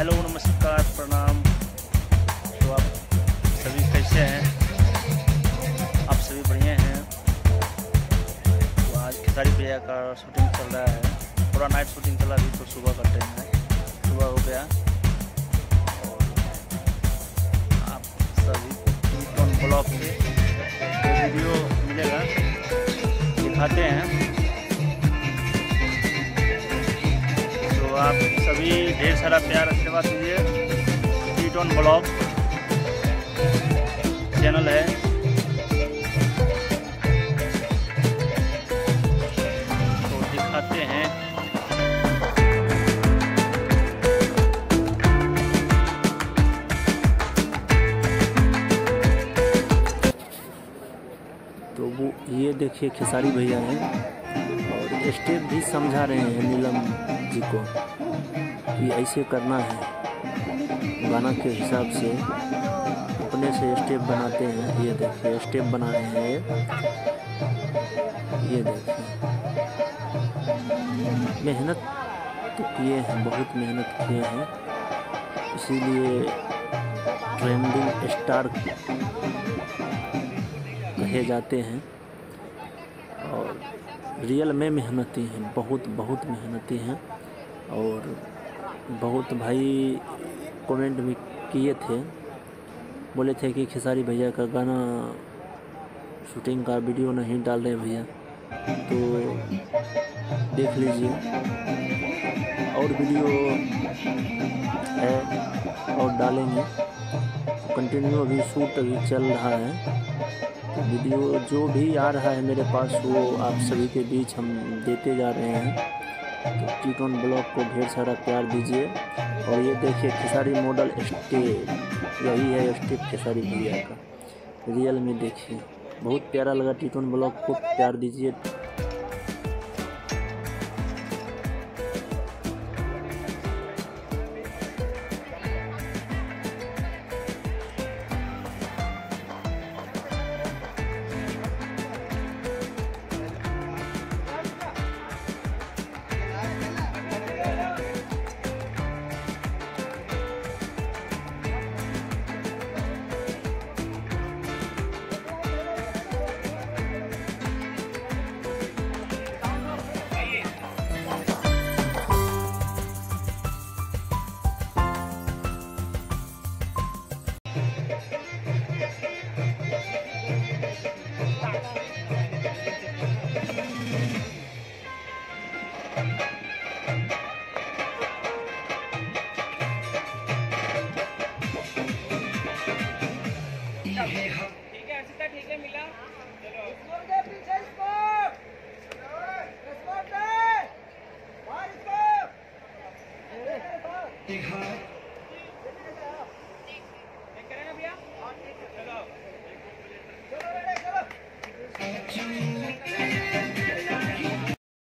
Hello नमस्कार प्रणाम। तो आप सभी कैसे हैं? आप सभी बढ़िया हैं? तो आज खेसारी भैया का शूटिंग चल रहा है, पूरा नाइट शूटिंग चला। अभी तो सुबह का टाइम है, सुबह हो गया। और आप सभी कीटोन ब्लॉग पे वीडियो मिलेगा, दिखाते हैं। तो आप सभी ढेर सारा प्यार आशीर्वाद दीजिए। कीटोन ब्लॉग चैनल है, तो दिखाते हैं। तो वो ये देखिए खेसारी भैया हैं और स्टेप भी समझा रहे हैं नीलम जी को कि ऐसे करना है। गाना के हिसाब से अपने से स्टेप बनाते हैं। ये देखिए स्टेप बना रहे हैं ये देखिए। मेहनत तो किए हैं, बहुत मेहनत किए हैं, इसीलिए ट्रेंडिंग स्टार कहे जाते हैं। और रियल में मेहनती हैं, बहुत बहुत मेहनती हैं। और बहुत भाई कमेंट भी किए थे, बोले थे कि खेसारी भैया का गाना शूटिंग का वीडियो नहीं डाल रहे भैया। तो देख लीजिए, और वीडियो है और डालेंगे। कंटिन्यू अभी शूट अभी चल रहा है। वीडियो जो भी आ रहा है मेरे पास वो आप सभी के बीच हम देते जा रहे हैं। तो कीटोन ब्लॉग को ढेर सारा प्यार दीजिए। और ये देखिए खेसारी मॉडल स्टेप, यही है स्टेप खेसारी भैया का, रियल में देखिए। बहुत प्यारा लगा। कीटोन ब्लॉग को प्यार दीजिए। ठीक है अर्षिता, ठीक है मिला। चलो पीछे इसको भैया। चलो